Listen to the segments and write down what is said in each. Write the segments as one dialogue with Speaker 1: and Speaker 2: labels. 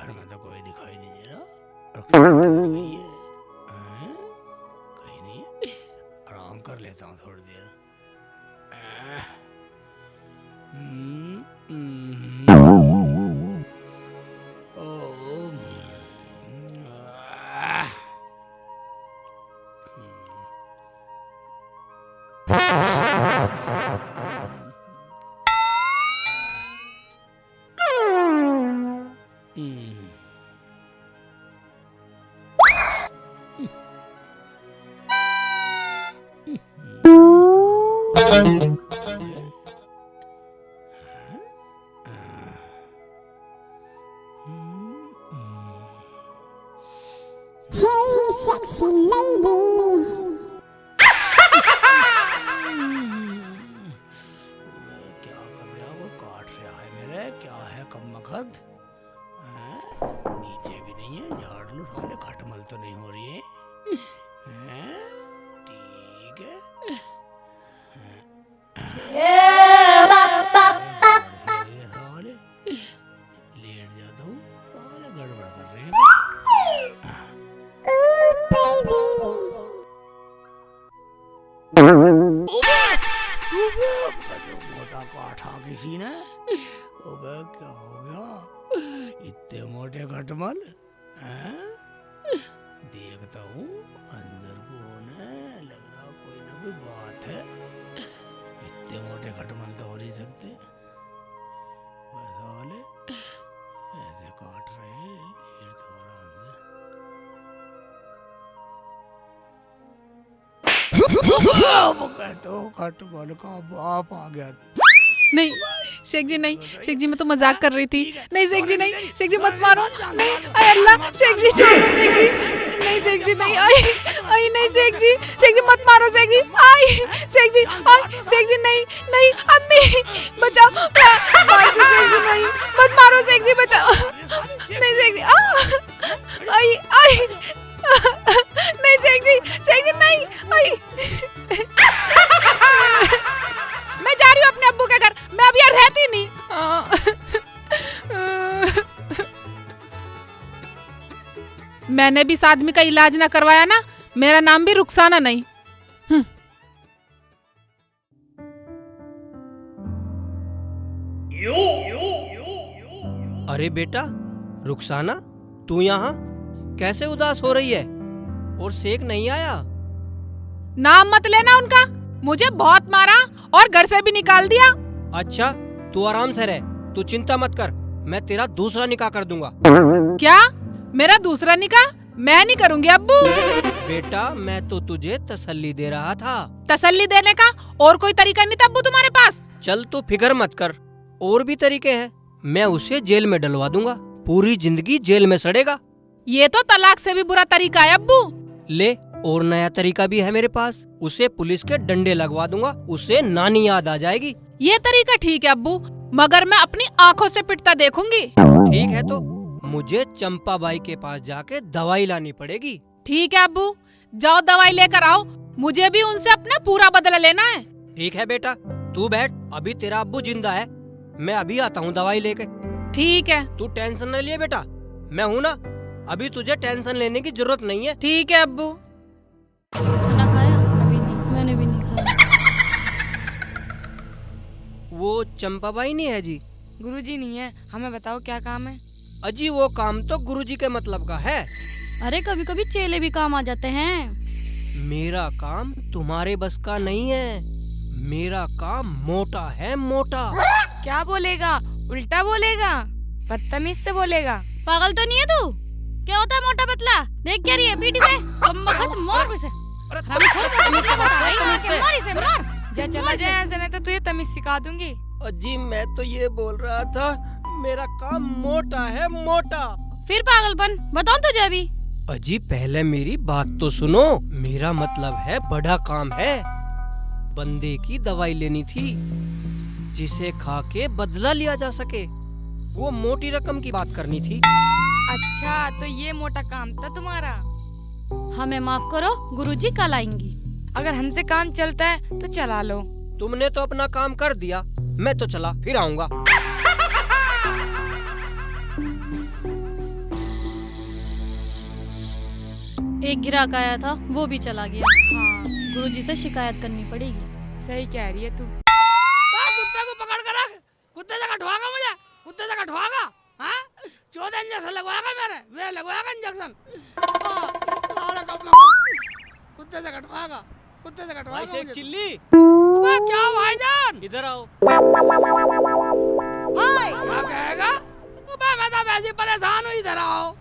Speaker 1: घर में तो कोई दिखाई नहीं दे रहा। रुखसाना कहीं नहीं है। हैं? कहीं नहीं है। आराम कर लेता हूँ थोड़ी देर। हम्म, हम्म, ओम, आह, हम्म,
Speaker 2: Hey, sexy lady.
Speaker 1: क्या कर रहा, वो काट रहा है मेरे, क्या है कमबख्त। नीचे भी नहीं है, झाड़ लूं साले, खटमल तो नहीं हो रही है। हैं? ठीक है। साले लेट जाता हूँ, साले गड़बड़ कर रहे हैं।
Speaker 2: Ooh, baby.
Speaker 1: जो मोटा काठा किसी ने। ओबे क्या हो गया, इतने मोटे खटमल हैं? देखता हूँ अंदर कौन है, लग रहा कोई ना कोई बात है। इतने मोटे खटमल तो हो नहीं सकते। बस वाले ऐसे काट रहे हैं, लेट तो आराम से। वो कहते हो खटमल का बाप आ गया।
Speaker 3: नहीं शेख जी नहीं, शेख जी मैं तो मजाक कर रही थी। नहीं शेख जी नहीं, शेख जी मत मारो। नहीं अरे अल्लाह, शेख जी छोड़ो शेख जी। नहीं शेख जी नहीं, आई आई नहीं शेख जी मत मारो शेख जी। आई शेख जी, आई शेख जी नहीं नहीं, अम्मी बचाओ, मार दो शेख जी, नहीं मत मारो शेख जी, बचाओ। नहीं शेख जी, आई आई नहीं शेख जी नहीं, आई मैं जा रही हूँ अपने अब्बू के घर, मैं अब यहाँ रहती नहीं। मैंने भी इस आदमी का इलाज ना करवाया ना, मेरा नाम भी रुखसाना नहीं।
Speaker 4: अरे बेटा रुखसाना, तू यहाँ कैसे उदास हो रही है? और शेख नहीं आया?
Speaker 3: नाम मत लेना उनका, मुझे बहुत मारा और घर से भी निकाल दिया।
Speaker 4: अच्छा तू आराम से रह, तू चिंता मत कर, मैं तेरा दूसरा निकाह कर दूंगा।
Speaker 3: क्या मेरा दूसरा निकाह? मैं नहीं करूंगी अब्बू।
Speaker 4: बेटा मैं तो तुझे तसल्ली दे रहा था।
Speaker 3: तसल्ली देने का और कोई तरीका नहीं था अब्बू तुम्हारे पास?
Speaker 4: चल तू फिक्र मत कर, और भी तरीके हैं। मैं उसे जेल में डलवा दूंगा, पूरी जिंदगी जेल में सड़ेगा।
Speaker 3: ये तो तलाक से भी बुरा तरीका है अब्बू।
Speaker 4: ले, और नया तरीका भी है मेरे पास, उसे पुलिस के डंडे लगवा दूंगा, उसे नानी याद आ जाएगी।
Speaker 3: ये तरीका ठीक है अब्बू, मगर मैं अपनी आंखों से पिटता देखूंगी।
Speaker 4: ठीक है तो मुझे चंपा बाई के पास जाके दवाई लानी पड़ेगी।
Speaker 3: ठीक है अब्बू, जाओ दवाई लेकर आओ, मुझे भी उनसे अपना पूरा बदला लेना है।
Speaker 4: ठीक है बेटा, तू बैठ, अभी तेरा अब्बू जिंदा है, मैं अभी आता हूँ दवाई लेके।
Speaker 3: ठीक है।
Speaker 4: तू टेंशन न लिए बेटा, मैं हूँ ना, अभी तुझे टेंशन लेने की जरूरत नहीं है।
Speaker 3: ठीक है अब्बू।
Speaker 5: खाना खाया? अभी नहीं, मैंने भी नहीं खाया।
Speaker 4: वो चंपा बाई नहीं है जी?
Speaker 5: गुरुजी नहीं है, हमें बताओ क्या काम है?
Speaker 4: अजी वो काम तो गुरुजी के मतलब का है।
Speaker 5: अरे कभी कभी चेले भी काम आ जाते हैं।
Speaker 4: मेरा काम तुम्हारे बस का नहीं है, मेरा काम मोटा है, मोटा।
Speaker 5: क्या बोलेगा? उल्टा बोलेगा, बदतमीज से बोलेगा।
Speaker 6: पागल तो नहीं है तू? क्या होता है मोटा पतला? देख क्या रही है पीठी से, कमबख्त मोर से।
Speaker 5: तमीज से बता रही हूँ
Speaker 6: के मारी से मार।
Speaker 5: जा चला जाए ऐसे, नहीं तो तुझे तमीज सिखा दूंगी।
Speaker 4: अजी मैं तो ये बोल रहा था, मेरा काम मोटा है, मोटा।
Speaker 6: फिर पागलपन बताऊं तुझे अभी?
Speaker 4: अजी पहले मेरी बात तो सुनो, मेरा मतलब है बड़ा काम है। बंदे की दवाई लेनी थी जिसे खा के बदला लिया जा सके, वो मोटी रकम की बात करनी थी।
Speaker 5: अच्छा तो ये मोटा काम था तुम्हारा?
Speaker 6: हमें माफ करो, गुरुजी कल आएंगी।
Speaker 5: अगर हमसे काम चलता है तो चला लो।
Speaker 4: तुमने तो अपना काम कर दिया, मैं तो चला, फिर आऊंगा।
Speaker 6: एक ग्राहक आया था, वो भी चला गया। हाँ, गुरुजी से शिकायत करनी पड़ेगी।
Speaker 5: सही कह रही है तू।
Speaker 1: कुत्ते को पकड़ कर रख, कुत्ते से कटवाएगा मुझे, कुत्ते से कटवाएगा। हाँ, 14 इंजेक्शन लगवाएगा मेरे लगवाएगा इंजेक्शन। कुत्ते से कटवाएगा, कुत्ते से कटवाएगा
Speaker 4: शेख
Speaker 1: मुझे।
Speaker 4: चिल्ली,
Speaker 1: अबे क्या भाईजान,
Speaker 4: इधर आओ।
Speaker 1: क्या कहेगा? अबे मैं तो वैसे ही परेशान हूँ, इधर आओ।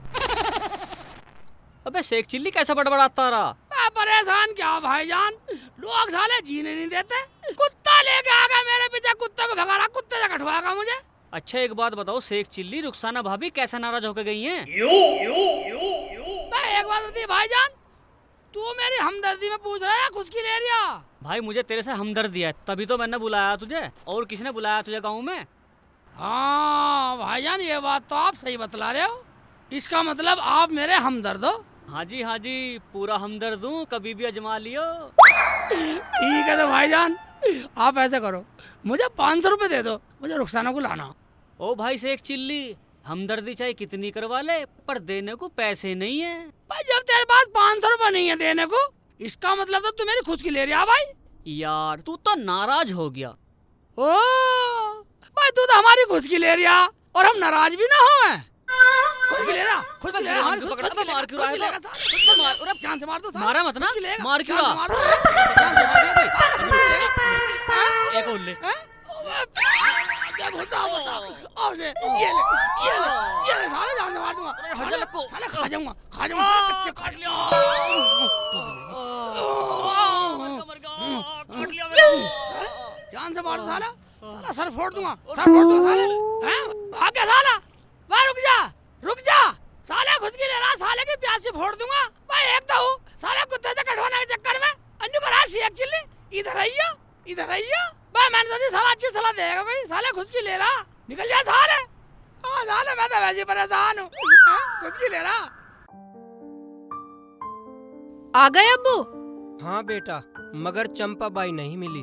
Speaker 4: अबे शेख चिल्ली कैसा बड़बड़ाता रहा?
Speaker 1: मैं परेशान क्या भाईजान, लोग साले जीने नहीं देते। कुत्ता लेके आ गया मेरे पीछे, कुत्ते को भगा रहा, कुत्ते से कटवाएगा मुझे।
Speaker 4: अच्छा एक बात बताओ शेख चिल्ली, रुखसाना भाभी कैसा नाराज होकर गई हैं?
Speaker 1: मैं एक बात बता भाईजान, तू मेरी हमदर्दी में पूछ रहा है या खुशकी ले रिया?
Speaker 4: भाई मुझे तेरे से हमदर्दी है, तभी तो मैंने बुलाया तुझे। और किसने बुलाया तुझे गाँव में?
Speaker 1: हाँ भाईजान, ये बात तो आप सही बतला रहे हो। इसका मतलब आप मेरे हमदर्द हो।
Speaker 4: हाँ जी, पूरा हमदर्द हूँ, कभी भी अजमा लियो।
Speaker 1: ठीक है तो भाईजान, आप ऐसे करो, मुझे 500 रुपए दे दो, मुझे रुखसाना को लाना।
Speaker 4: ओ भाई शेख चिल्ली, हमदर्दी चाहे कितनी करवा ले, पर देने को पैसे नहीं है।
Speaker 1: भाई जब तेरे पास 500 रुपए नहीं है देने को, इसका मतलब तो तू मेरी खुशकी ले रहा भाई।
Speaker 4: यार तू तो नाराज हो गया।
Speaker 1: ओ भाई, तू तो हमारी खुशकी ले रहा और हम नाराज भी ना हो। खुशकी ले रहा, खुशकी ले रहा, हमारी खुशकी लेगा,
Speaker 4: मार क्यों
Speaker 1: खुशकी
Speaker 4: रहा है?
Speaker 1: लेगा, खुशकी लेगा। अरे जान से मार दो,
Speaker 4: मारा मत ना,
Speaker 1: खुशकी लेगा,
Speaker 4: मार क्यों
Speaker 1: जान से
Speaker 4: रहा?
Speaker 1: मार दो, जान से मार दो।
Speaker 4: एक और ले।
Speaker 1: और ले, ये ले साले, जान से मार दूंगा।
Speaker 4: हट जा लक्को।
Speaker 1: साले खा जाऊंगा, कच्चे काट लिया। जान से मार दो साला, साला सर फोड़ दूंगा, सर फोड़ दूंगा साले। हैं? भाग गया साला। भाई रुक जा साले, खुशकी ले रहा, साले की प्यास से फोड़ दूंगा। भाई एक तो हूँ, साले कुत्ते से कटवाने के चक्कर में अन्नू को राशि एक चिल्ली, इधर आइयो। भाई मैंने सोची साला अच्छी सलाह देगा कोई, साले खुशकी ले रहा, निकल जा साले। हाँ साले, मैं तो वैसे परेशान हूँ, खुशकी ले रहा।
Speaker 3: आ गए अब्बू?
Speaker 4: हाँ बेटा, मगर चंपा बाई नहीं मिली।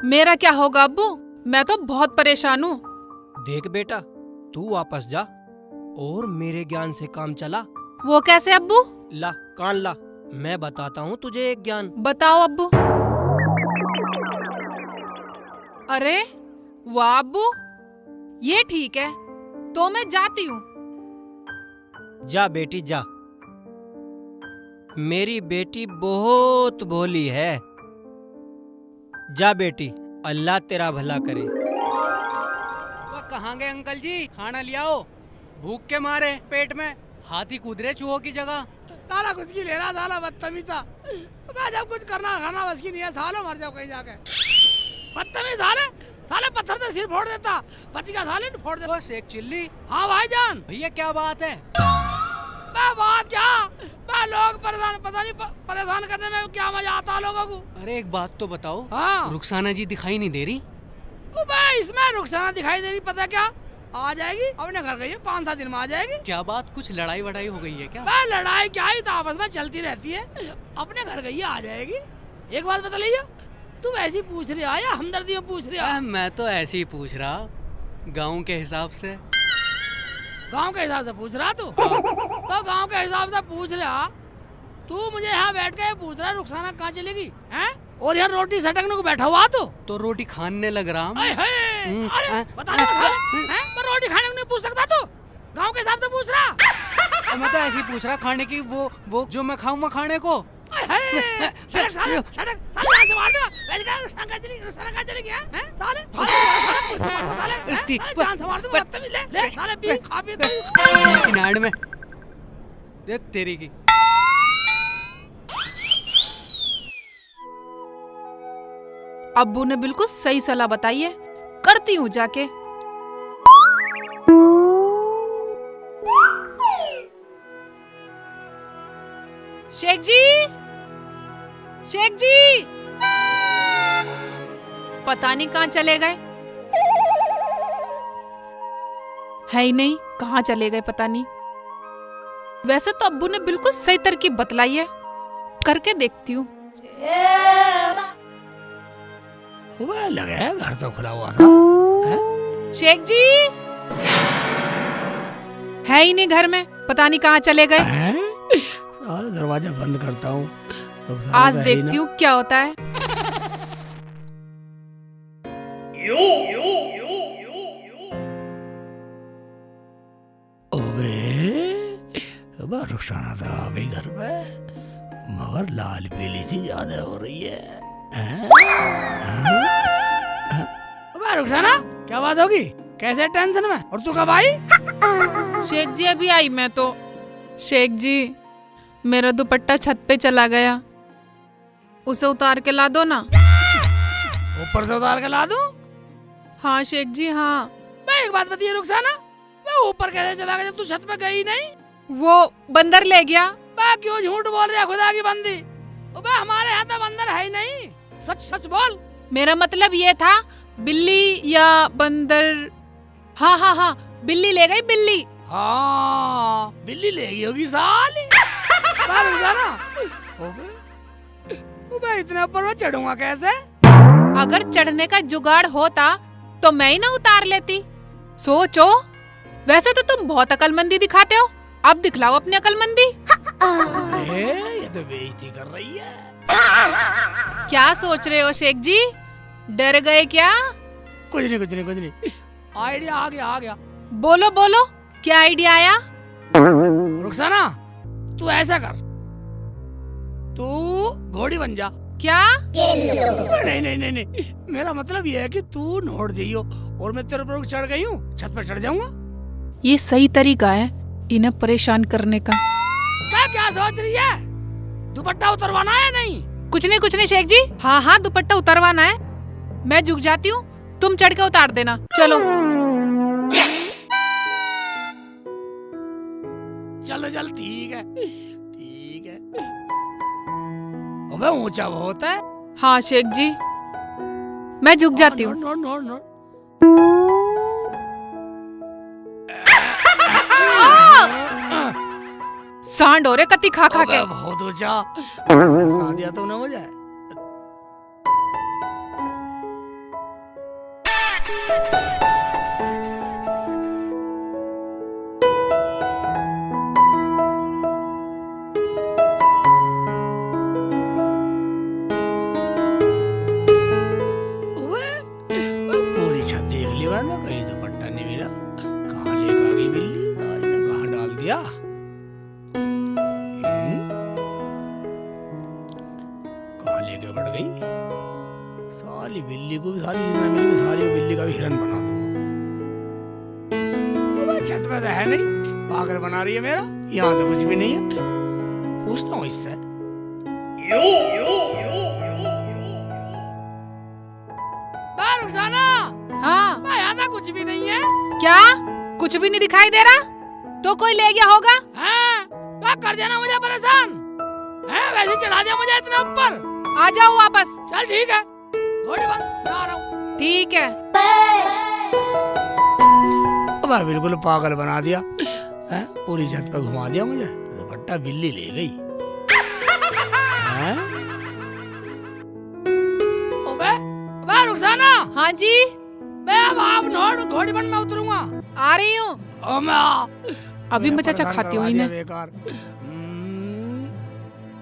Speaker 3: मेरा क्या होगा अब्बू, मैं तो बहुत परेशान हूँ।
Speaker 4: देख बेटा, तू वापस जा और मेरे ज्ञान से काम चला।
Speaker 3: वो कैसे अब्बू?
Speaker 4: ला कान ला, मैं बताता हूँ तुझे एक ज्ञान।
Speaker 3: बताओ अब्बू। अरे वाह अब्बू, ये ठीक है, तो मैं जाती हूँ।
Speaker 4: जा बेटी जा, मेरी बेटी बहुत भोली है। जा बेटी, अल्लाह तेरा भला करे।
Speaker 7: कहाँ गए अंकल जी? खाना लियाओ, भूख के मारे पेट में हाथी कूद रहे चूहों की जगह।
Speaker 1: साला खुशकी ले रहा, साला बदतमीज़। मैं जब कुछ करना खाना बस की नहीं है, सालो मर जाओ कहीं जाके। बदतमीज साले पत्थर से सिर फोड़ देता, बच गया साले, फोड़ देता।
Speaker 7: शेख चिल्ली,
Speaker 1: हाँ भाईजान।
Speaker 7: भैया क्या बात है?
Speaker 1: मैं बात क्या, मैं लोग परेशान, पता नहीं परेशान करने में क्या मजा आता है लोगों को।
Speaker 7: अरे एक बात तो बताओ,
Speaker 1: हाँ
Speaker 7: रुखसाना जी दिखाई नहीं दे रही?
Speaker 1: इसमें रुखसाना दिखाई दे रही, पता क्या, आ जाएगी, अपने घर गई है, 5-7 दिन में आ जाएगी।
Speaker 7: क्या बात, कुछ लड़ाई वड़ाई हो गई है क्या?
Speaker 1: लड़ाई क्या ही, तो आपस में चलती रहती है, अपने घर गई है, आ जाएगी। एक बात बता लीजिए, तुम ऐसी पूछ रही या हमदर्दी में पूछ रही?
Speaker 7: मैं तो ऐसे ही पूछ रहा, गाँव के हिसाब से।
Speaker 1: गांव के हिसाब से पूछ रहा तू? तो गांव के हिसाब से पूछ रहा तू, मुझे यहाँ बैठ के पूछ रहा रुखसाना कहाँ चलेगी हैं? और यहाँ रोटी सटकने को बैठा हुआ तो
Speaker 7: रोटी खाने लग रहा हूँ।
Speaker 1: अरे बता दो हैं? मैं रोटी खाने को नहीं पूछ सकता तू, गांव के हिसाब से पूछ रहा।
Speaker 7: मैं तो ऐसे ही पूछ रहा, खाने की वो जो मैं खाऊंगा खाने को।
Speaker 1: सड़क साले, सड़क साले, यहाँ से मार दो। वैसे क्या रुखसाना कहाँ चलेगी हैं? साले साले जान से मार दो, बदतमीज। ले साले, पी खा पी
Speaker 7: किनारे में देख तेरी की।
Speaker 3: अब्बू ने बिल्कुल सही सलाह बताई है, करती हूँ जाके। शेख जी, शेख जी, पता नहीं कहाँ चले गए, है ही नहीं, कहाँ चले गए पता नहीं। वैसे तो अब्बू ने बिल्कुल सही तरकीब बतलाई है, करके देखती हूँ।
Speaker 1: लगा है, घर तो खुला हुआ था।
Speaker 3: शेख जी है ही नहीं घर में, पता नहीं कहाँ चले गए।
Speaker 1: सारे दरवाजा बंद करता हूँ।
Speaker 3: आज देखती हूँ क्या होता है।
Speaker 1: अबे रुखसाना तो आ गई घर पे, मगर लाल पीली सी ज्यादा हो रही है। अबे रुखसाना क्या बात होगी, कैसे टेंशन में, और तू कब आई?
Speaker 3: शेख जी अभी आई मैं तो। शेख जी मेरा दुपट्टा छत पे चला गया, उसे उतार के ला दो ना।
Speaker 1: ऊपर से उतार के ला दूं?
Speaker 3: हाँ शेख जी हाँ।
Speaker 1: मैं एक बात बताइए रुखसाना, मैं ऊपर कैसे चला गया जब तू छत पे गई नहीं?
Speaker 3: वो बंदर ले गया।
Speaker 1: बा क्यों झूठ बोल रहा है खुदा की बंदी? अबे हमारे यहाँ तो बंदर है ही नहीं, सच सच बोल।
Speaker 3: मेरा मतलब ये था बिल्ली या बंदर। हाँ हाँ हाँ बिल्ली ले गई, बिल्ली।
Speaker 1: हाँ बिल्ली ले गई होगी साली। रुखसाना अबे इतने ऊपर मैं चढ़ूंगा कैसे?
Speaker 3: अगर चढ़ने का जुगाड़ होता तो मैं ही ना उतार लेती। सोचो, वैसे तो तुम बहुत अकलमंदी दिखाते हो, अब दिखलाओ अपनी अकलमंदी।
Speaker 1: ये तो बेइज्जती कर रही है।
Speaker 3: क्या सोच रहे हो शेख जी, डर गए क्या?
Speaker 1: कुछ नहीं कुछ नहीं कुछ नहीं, आइडिया आ गया आ गया।
Speaker 3: बोलो बोलो क्या आइडिया आया?
Speaker 1: रुखसाना तू ऐसा कर, तू घोड़ी बन जा।
Speaker 3: क्या?
Speaker 1: नहीं नहीं नहीं नहीं, मेरा मतलब ये है कि तू नोट जाइयो और मैं तेरे ऊपर चढ़ गई हूँ, छत पर चढ़ जाऊंगा।
Speaker 3: ये सही तरीका है इन्हें परेशान करने का।
Speaker 1: क्या क्या सोच रही है? दुपट्टा उतरवाना है नहीं?
Speaker 3: कुछ नहीं शेख जी। हाँ हाँ दुपट्टा उतरवाना है। मैं झुक जाती हूँ, तुम चढ़ के उतार देना। चलो
Speaker 1: चलो चल ठीक है ठीक है। अबे ऊंचा बहुत है।
Speaker 3: हाँ शेख जी मैं झुक जाती हूँ।
Speaker 1: Note note note.
Speaker 3: सांड हो रे कति खा खा के।
Speaker 1: बहुत ऊंचा, फंसा दिया तूने मुझे। पूरी छत देख ली मैंने, कहीं दुपट्टा नहीं मिला। कहाँ लेकर गई बिल्ली, सारी ने कहाँ डाल दिया? कहाँ लेके बढ़ गई साली? बिल्ली को भी सारी जितना मिली सारी बिल्ली का भी हिरन बना दूंगा। छत पे तो है नहीं, पागल बना रही है मेरा। यहाँ तो कुछ भी नहीं है, पूछता हूँ इससे। रुखसाना
Speaker 3: हाँ
Speaker 1: यहाँ तो कुछ भी नहीं है।
Speaker 3: क्या कुछ भी नहीं दिखाई दे रहा? तो कोई ले गया होगा।
Speaker 1: हाँ कर देना मुझे परेशान है, वैसे चढ़ा दिया मुझे इतना ऊपर।
Speaker 3: आ जाओ वापस।
Speaker 1: चल ठीक है, थोड़ी बात मैं आ रहा हूँ।
Speaker 3: ठीक है।
Speaker 1: अब बिल्कुल पागल बना दिया है, पूरी छत पे घुमा दिया मुझे। दुपट्टा बिल्ली ले गई। रुखसाना
Speaker 3: हाँ जी
Speaker 1: मैं अब आप नोट घोड़ी बन में उतरूंगा।
Speaker 3: आ रही हूँ। अभी मैं चाचा खाती हूँ इन्हें।
Speaker 1: बेकार।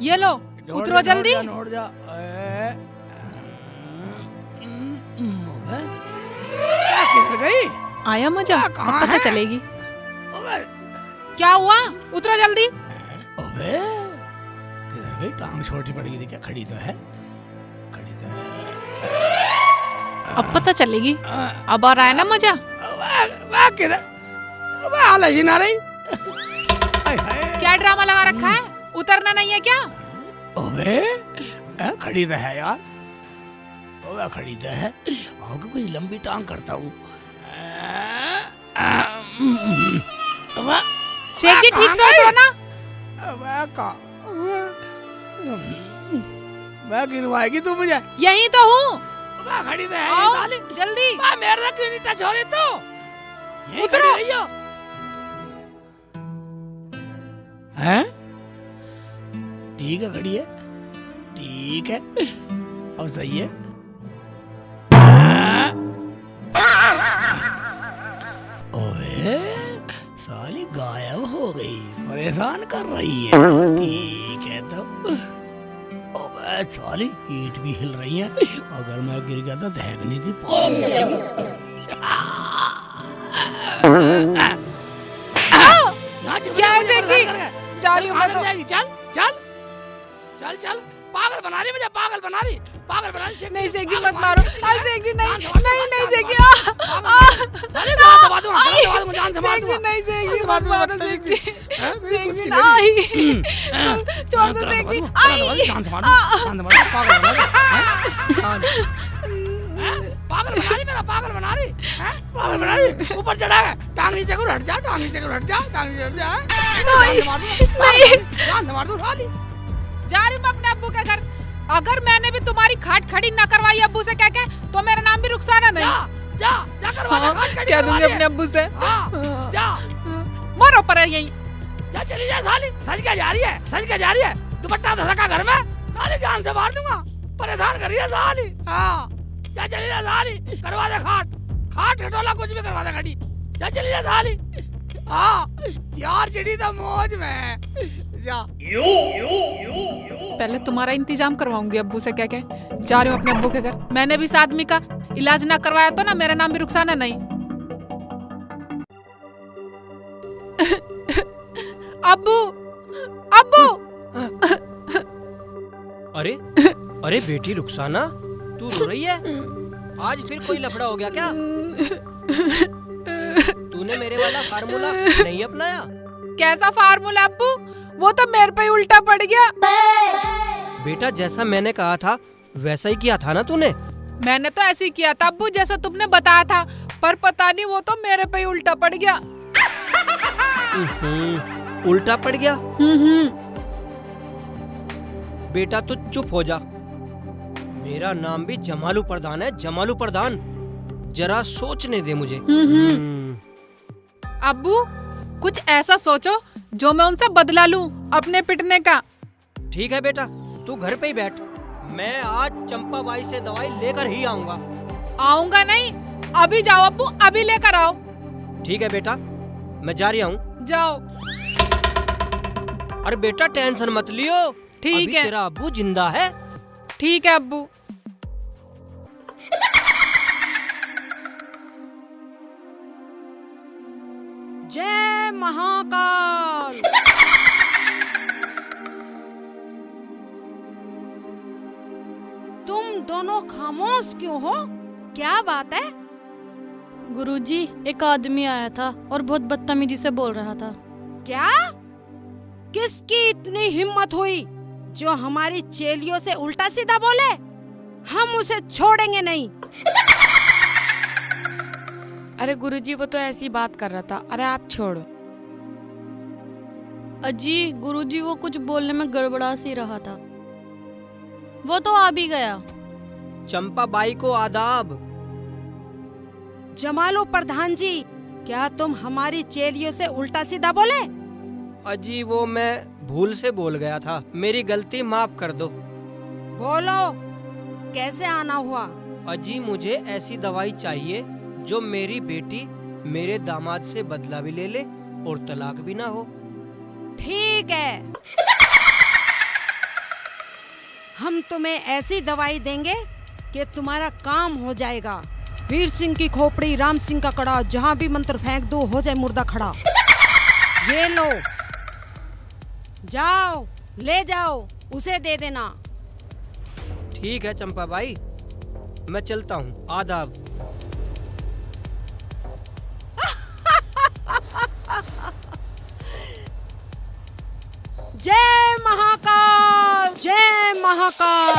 Speaker 3: ये लो उतरो जल्दी।
Speaker 1: नोट जा। किधर गई?
Speaker 3: आया मजा, अब
Speaker 1: कहाँ
Speaker 3: पता
Speaker 1: है?
Speaker 3: चलेगी।
Speaker 1: अबे
Speaker 3: क्या हुआ? उतरो जल्दी।
Speaker 1: अबे किधर गई? टांग छोटी पड़ गई थी क्या? खड़ी तो है, खड़ी तो है।
Speaker 3: अब पता चलेगी। अब आ रहा है ना मजा।
Speaker 1: किधर? अबे आलस ही ना रही।
Speaker 3: क्या ड्रामा लगा रखा है? उतरना नहीं है क्या?
Speaker 1: अबे खड़ी तो है यार। अबे खड़ी तो है, आगे कुछ लंबी टांग करता हूँ।
Speaker 3: शेख जी ठीक से उतरो ना।
Speaker 1: मैं गिरवाएगी तू मुझे?
Speaker 3: यही तो हूँ।
Speaker 1: खड़ी तो है
Speaker 3: आओ,
Speaker 1: साली।
Speaker 3: जल्दी
Speaker 1: मेरे से क्यों नहीं टच हो रही तू? यहीं
Speaker 3: उतरो।
Speaker 1: खड़ी रही हो। हैं? ठीक है खड़ी है, ठीक है, अब सही है। ओए साली गायब हो गई, परेशान कर रही है। ठीक है तो अबे साली ईंट भी हिल रही है, अगर मैं गिर गया तो दहकनी थी।
Speaker 3: क्या है सेठ जी? जा रही हूँ मैं तो।
Speaker 1: चल चल चल चल, पागल बना रही मुझे, पागल बना रही, पागल बना रही।
Speaker 3: नहीं सेठ जी मत मारो, सेठ जी नहीं नहीं नहीं सेठ जी,
Speaker 1: दबा दूंगा, जान से मार दूंगा।
Speaker 3: नहीं सेठ जी मत मारो सेठ जी, सेठ जी नहीं, छोड़ दो सेठ जी।
Speaker 1: जान से मार दूंगा, जान से मार दूंगा, पागल बना रही, पागल बना रही, मेरा पागल बना रही, पागल बना रही। ऊपर चढ़ा है, टांग नीचे को हट जा, टांग नीचे को हट जा, टांग नीचे हट जा। नहीं, जान से मार दूं साली।
Speaker 3: जा रही हूँ मैं अपने अब्बू के घर। अगर मैंने भी तुम्हारी खाट खड़ी न करवाई अब्बू से कह के, तो मेरा नाम भी रुखसाना नहीं।
Speaker 1: जा जा करवा ले, खाट खड़ी
Speaker 3: क्या
Speaker 1: करवा
Speaker 3: दूंगी
Speaker 1: ले।
Speaker 3: अपने अब्बू से?
Speaker 1: जा
Speaker 3: मरो पर यहीं।
Speaker 1: जा, चली जा साली। सज क्या जा रही है, सज क्या जा रही है, दुपट्टा धसका घर में, साली जान से मार दूंगा, परेशान कर रही है साली। जा चली जा साली, करवा दे खाट, खाट खटोला कुछ भी करवा दे खड़ी। जा चली जा साली। यार चिड़ी तो मौज में। जा
Speaker 3: पहले तुम्हारा इंतजाम करवाऊंगी अब्बू से कह के। जा रही हूँ अपने अब्बू के घर। मैंने भी इस आदमी का इलाज ना करवाया तो ना मेरा नाम भी रुखसाना नहीं। अब्बू अब्बू।
Speaker 4: अरे अरे बेटी रुखसाना, तू रो रही है? आज फिर कोई लफड़ा हो गया क्या? तूने मेरे वाला फार्मूला नहीं अपनाया?
Speaker 3: कैसा फार्मूला अब्बू? वो तो मेरे पे ही उल्टा पड़ गया।
Speaker 4: बेटा जैसा मैंने कहा था वैसा ही किया था ना तूने?
Speaker 3: मैंने तो ऐसे ही किया था अब्बू जैसा तुमने बताया था, पर पता नहीं वो तो मेरे पे ही उल्टा पड़ गया।
Speaker 4: उल्टा पड़ गया? बेटा तू चुप हो जा। मेरा नाम भी जमालू प्रधान है, जमालू प्रधान। जरा सोचने दे मुझे।
Speaker 3: अब्बू कुछ ऐसा सोचो जो मैं उनसे बदला लूं अपने पिटने का।
Speaker 4: ठीक है बेटा, तू घर पे ही बैठ। मैं आज चंपा बाई से दवाई लेकर ही आऊंगा।
Speaker 3: आऊंगा नहीं, अभी जाओ अब्बू, अभी लेकर आओ।
Speaker 4: ठीक है बेटा, मैं जा रहा हूँ।
Speaker 3: जाओ।
Speaker 4: अरे बेटा टेंशन मत लियो,
Speaker 3: ठीक है।
Speaker 4: तेरा अब्बू जिंदा है।
Speaker 3: ठीक है अब्बू।
Speaker 8: जय महाकाल। तुम दोनों खामोश क्यों हो? क्या बात है?
Speaker 6: गुरुजी, एक आदमी आया था और बहुत बदतमीजी से बोल रहा था।
Speaker 8: क्या? किसकी इतनी हिम्मत हुई जो हमारी चेलियों से उल्टा सीधा बोले? हम उसे छोड़ेंगे नहीं।
Speaker 5: अरे गुरुजी वो तो ऐसी बात कर रहा था, अरे आप छोड़ो।
Speaker 6: अजी गुरुजी वो कुछ बोलने में गड़बड़ा सी रहा था, वो तो आ भी गया।
Speaker 4: चंपा बाई को आदाब।
Speaker 8: जमालो प्रधान जी, क्या तुम हमारी चेलियों से उल्टा सीधा बोले?
Speaker 4: अजी वो मैं भूल से बोल गया था, मेरी गलती माफ कर दो।
Speaker 8: बोलो, कैसे आना हुआ?
Speaker 4: अजी मुझे ऐसी दवाई चाहिए जो मेरी बेटी मेरे दामाद से बदला भी ले ले और तलाक भी ना हो।
Speaker 8: ठीक है, हम तुम्हें ऐसी दवाई देंगे कि तुम्हारा काम हो जाएगा। वीर सिंह की खोपड़ी, राम सिंह का कड़ा, जहां भी मंत्र फेंक दो हो जाए मुर्दा खड़ा। ये लो, जाओ ले जाओ, उसे दे देना।
Speaker 4: ठीक है चंपा बाई, मैं चलता हूँ। आदाब।
Speaker 8: जय महाकाल, जय महाकाल।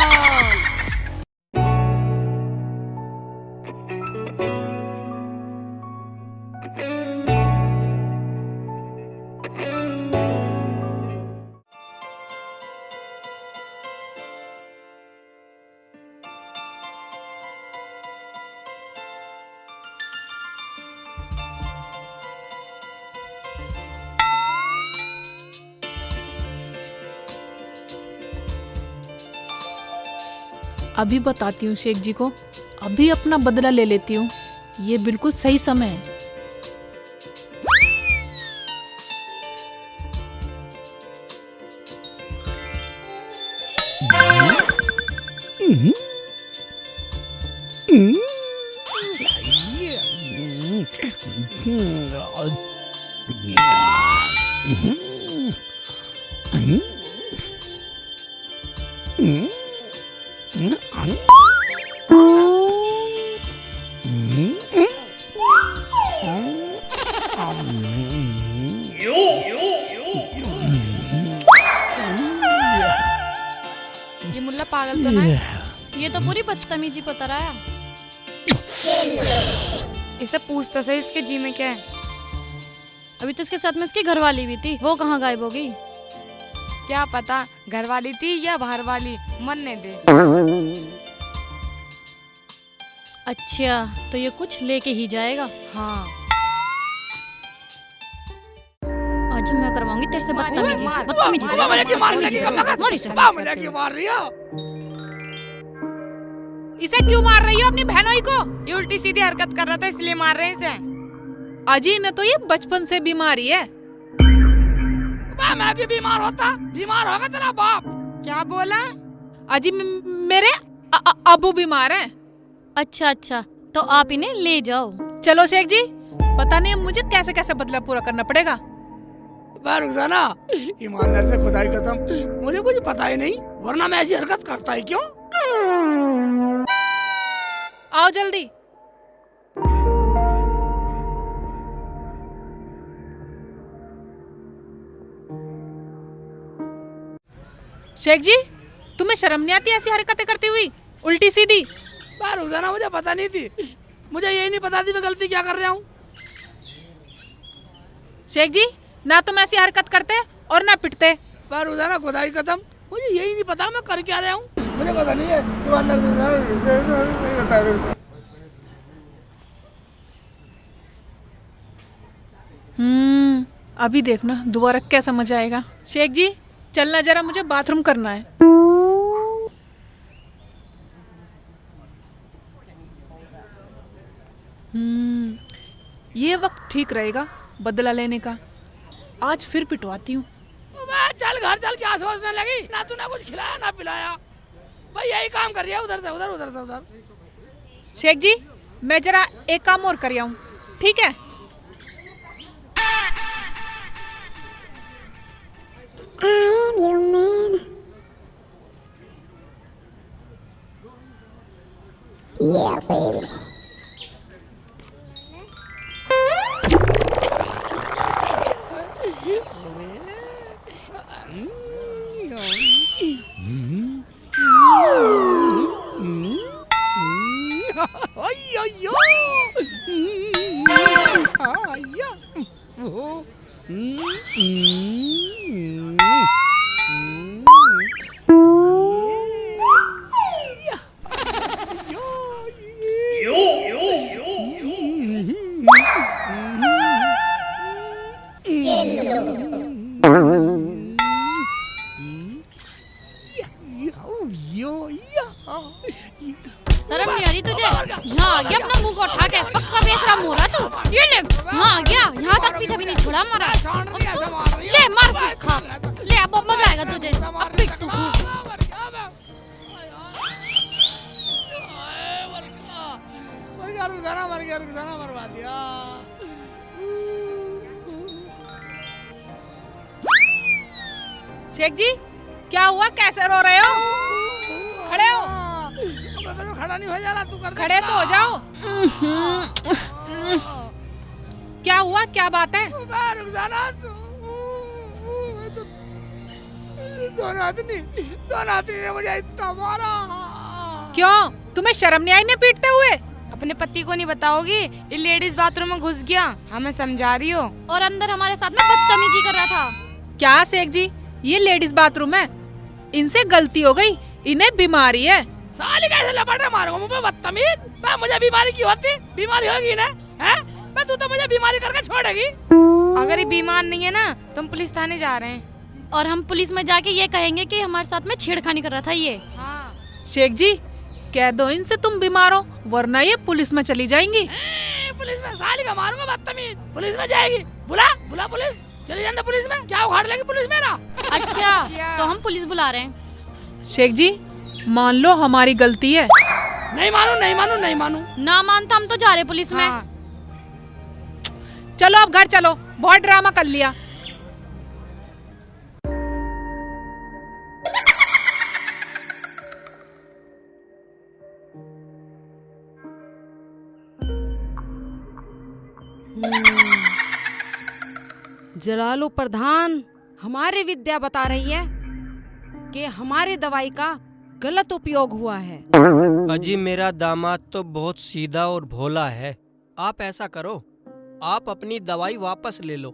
Speaker 3: अभी बताती हूँ शेख जी को, अभी अपना बदला ले लेती हूँ, ये बिल्कुल सही समय है।
Speaker 6: ये मुल्ला पागल तो ना है? ये तो पूरी बदतमीजी पे उतर आया।
Speaker 5: इसे पूछ तो सही इसके जी में क्या है।
Speaker 6: अभी तो इसके साथ में इसकी घरवाली भी थी, वो कहाँ गायब हो गई?
Speaker 5: क्या पता घर वाली थी या बाहर वाली, मरने दे।
Speaker 6: अच्छा, तो ये कुछ लेके ही जाएगा।
Speaker 5: हाँ
Speaker 6: आज मैं करवाऊंगी तेरे से
Speaker 5: मार,
Speaker 6: बदतमीजी।
Speaker 5: मार,
Speaker 6: बदतमीजी
Speaker 5: मार,
Speaker 1: मार,
Speaker 6: बदतमीजी,
Speaker 1: मार,
Speaker 6: बदतमीजी।
Speaker 1: मार,
Speaker 6: मार इसे।
Speaker 1: मुझे क्यों मार रही हो?
Speaker 3: इसे क्यों मार रही हो अपनी बहनोई को?
Speaker 5: ये उल्टी सीधी हरकत कर रहा था इसलिए मार रहे हैं इसे।
Speaker 3: अजी ने तो ये बचपन से बीमारी है।
Speaker 1: मैं क्यों बीमार होता? बीमार होगा तेरा बाप।
Speaker 5: क्या बोला?
Speaker 3: अजी मेरे अबू बीमार हैं।
Speaker 6: अच्छा अच्छा, तो आप इन्हें ले जाओ।
Speaker 3: चलो शेख जी, पता नहीं अब मुझे कैसे कैसे बदला पूरा करना पड़ेगा।
Speaker 1: रुखसाना, ईमानदार से खुदा की कसम मुझे कुछ पता ही नहीं, वरना मैं ऐसी हरकत करता ही क्यों?
Speaker 3: आओ जल्दी। शेख जी, तुम्हें शर्म नहीं आती ऐसी हरकतें करती हुई, उल्टी सीधी?
Speaker 1: रुखसाना, मुझे पता नहीं थी, मुझे यही नहीं पता थी मैं गलती क्या कर रहा हूँ।
Speaker 3: शेख जी, ना तुम ऐसी हरकत करते और ना पिटते।
Speaker 1: रुखसाना, खुदा की कसम मुझे यही नहीं पता मैं कर क्या रहा हूँ, मुझे पता नहीं है। ईमानदार से बता।
Speaker 3: अभी देखना दोबारा कैसा मजा आएगा। शेख जी चलना, जरा मुझे बाथरूम करना है। ये वक्त ठीक रहेगा बदला लेने का। आज फिर पिटवाती हूँ।
Speaker 1: चल घर चल, क्या सोचने लगी? ना तू ना कुछ खिलाया ना पिलाया, भाई यही काम कर रही है, उधर से उधर उधर से उधर।
Speaker 3: शेख जी, मैं जरा एक काम और कर आऊँ, ठीक है?
Speaker 2: I am your man. Yeah, baby.
Speaker 6: शर्म नहीं आ रही तुझे? यहाँ आ गया अपना मुंह को उठा के, पक्का बेसरा मुंह रहा तू। ये ले, यहाँ आ गया, यहाँ तक पीछा भी नहीं छोड़ा हमारा। ले मार पीट खा, ले अब मजा आएगा तुझे, अब पीट तू।
Speaker 1: रुखसाना मरवा दिया।
Speaker 3: शेख जी, क्या हुआ? कैसे रो रहे हो? खड़े हो।
Speaker 1: मैं खड़ा नहीं हो जा रहा, तू कर दे।
Speaker 3: खड़े तो हो जाओ। क्या हुआ? क्या बात है?
Speaker 1: रुखसाना, दोनों आदमी ने मुझे इतना मारा।
Speaker 3: क्यों? तुम्हें शर्म नहीं आई ने पीटते हुए?
Speaker 5: अपने पति को नहीं बताओगी? ये लेडीज बाथरूम में घुस गया, हमें समझा रही हो?
Speaker 6: और अंदर हमारे साथ में बदतमीजी कर रहा था।
Speaker 3: क्या शेख जी, ये लेडीज बाथरूम है, इनसे गलती हो गई, इन्हें बीमारी है।
Speaker 1: साली कैसे लपट रहा, मारूंगा मुंह पे बदतमीज। मुझे बीमारी की होती? बीमारी होगी ना? हैं? तू तो मुझे बीमारी करके छोड़ेगी।
Speaker 5: अगर ये बीमार नहीं है ना तो हम पुलिस थाने जा रहे हैं।
Speaker 6: और हम पुलिस में जाके ये कहेंगे कि हमारे साथ में छेड़खानी कर रहा था ये।
Speaker 5: हाँ।
Speaker 3: शेख जी, कह दो इनसे तुम बीमार हो, वरना ये पुलिस में चली जाएंगी।
Speaker 1: पुलिस में? साली का मारूंगा बदतमीज। पुलिस में जाएगी? बुला बुला पुलिस, चली जाना पुलिस में। क्या उखाड़ लेगी पुलिस मेरा?
Speaker 6: अच्छा, तो हम पुलिस बुला रहे हैं।
Speaker 3: शेख जी मान लो हमारी गलती है।
Speaker 1: नहीं मानू नहीं मानू नहीं मानू।
Speaker 6: ना मानता हम तो जा रहे पुलिस में।
Speaker 5: हाँ।
Speaker 3: चलो अब घर चलो, बहुत ड्रामा कर लिया।
Speaker 8: जलालू प्रधान हमारी विद्या बता रही है कि हमारी दवाई का गलत उपयोग हुआ है।
Speaker 4: अजी मेरा दामाद तो बहुत सीधा और भोला है। आप ऐसा करो, आप अपनी दवाई वापस ले लो।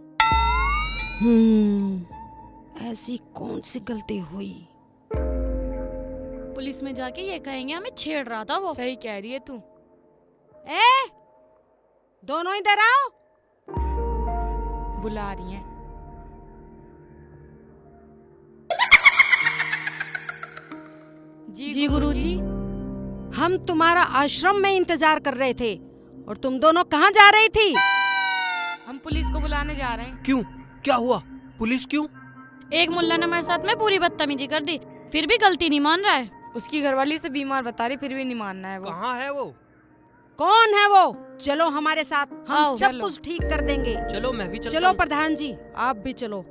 Speaker 8: ऐसी कौन सी गलती हुई?
Speaker 6: पुलिस में जाके ये कहेंगे हमें छेड़ रहा था वो।
Speaker 5: सही कह रही है तू।
Speaker 8: ए, दोनों इधर आओ।
Speaker 5: बुला रही है।
Speaker 6: जी गुरुजी।
Speaker 8: हम तुम्हारा आश्रम में इंतजार कर रहे थे और तुम दोनों कहाँ जा रही थी?
Speaker 5: हम पुलिस को बुलाने जा रहे हैं।
Speaker 4: क्यों, क्या हुआ? पुलिस क्यों?
Speaker 6: एक मुल्ला ने मेरे साथ में पूरी बदतमीजी कर दी, फिर भी गलती नहीं मान रहा है।
Speaker 5: उसकी घरवाली से बीमार बता रही, फिर भी नहीं मानना है वो।
Speaker 4: कहाँ है वो?
Speaker 8: कौन है वो? चलो हमारे साथ, हम
Speaker 6: आओ,
Speaker 8: सब
Speaker 5: चलो।
Speaker 8: कुछ ठीक कर देंगे।
Speaker 4: चलो मैं भी चलता
Speaker 8: चलो
Speaker 4: हूँ।
Speaker 8: प्रधान जी, आप भी चलो।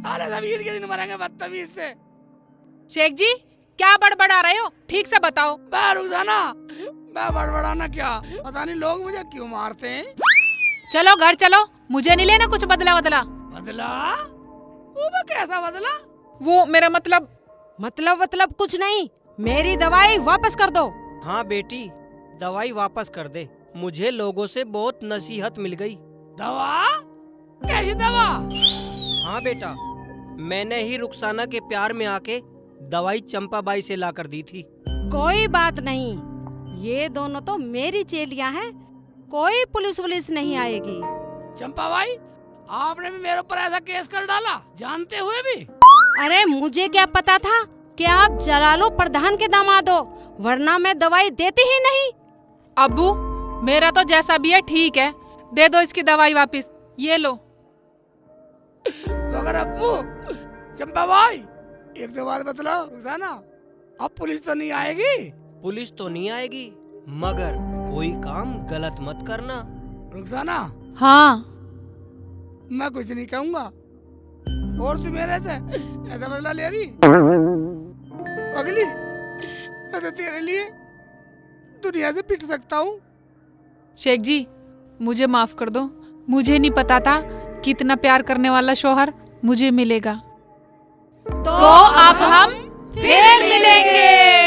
Speaker 1: अरे सब ईद के दिन मरेंगे बदतमीज से।
Speaker 3: शेख जी क्या बड़बड़ा रहे हो, ठीक से बताओ।
Speaker 1: मैं रुखसाना, मैं बड़बड़ाना क्या, पता नहीं लोग मुझे क्यों मारते हैं।
Speaker 3: चलो घर चलो, मुझे नहीं लेना कुछ बदला बदला।
Speaker 1: बदला? वो मैं कैसा बदला?
Speaker 3: वो मेरा मतलब
Speaker 8: मतलब कुछ नहीं, मेरी दवाई वापस कर दो।
Speaker 4: हाँ बेटी, दवाई वापस कर दे। मुझे लोगों से बहुत नसीहत मिल गई।
Speaker 1: दवा? कैसी दवा?
Speaker 4: हाँ बेटा, मैंने ही रुखसाना के प्यार में आके दवाई चंपाबाई से ला कर दी थी।
Speaker 8: कोई बात नहीं, ये दोनों तो मेरी चेलियां हैं, कोई पुलिस वुलिस नहीं आएगी।
Speaker 1: चंपा भाई, आपने भी मेरे ऊपर ऐसा केस कर डाला जानते हुए भी?
Speaker 8: अरे मुझे क्या पता था कि आप जलालू प्रधान के दामाद हो, वरना मैं दवाई देती ही नहीं।
Speaker 3: अब्बू मेरा तो जैसा भी है ठीक है, दे दो इसकी दवाई वापस, ये लो।
Speaker 1: मगर अब्बू, चंपा भाई, एक दो बात बतलाओ रुखसाना, अब पुलिस तो नहीं आएगी?
Speaker 4: पुलिस तो नहीं आएगी, मगर कोई काम गलत मत करना।
Speaker 1: रुखसाना,
Speaker 3: हाँ
Speaker 1: मैं कुछ नहीं कहूँगा, और तू मेरे से ऐसा बदला ले रही? अगली, मैं तो तेरे लिए दुनिया से पिट सकता हूँ।
Speaker 3: शेख जी मुझे माफ कर दो, मुझे नहीं पता था कि इतना प्यार करने वाला शौहर मुझे मिलेगा। तो अब हम फिर मिलेंगे।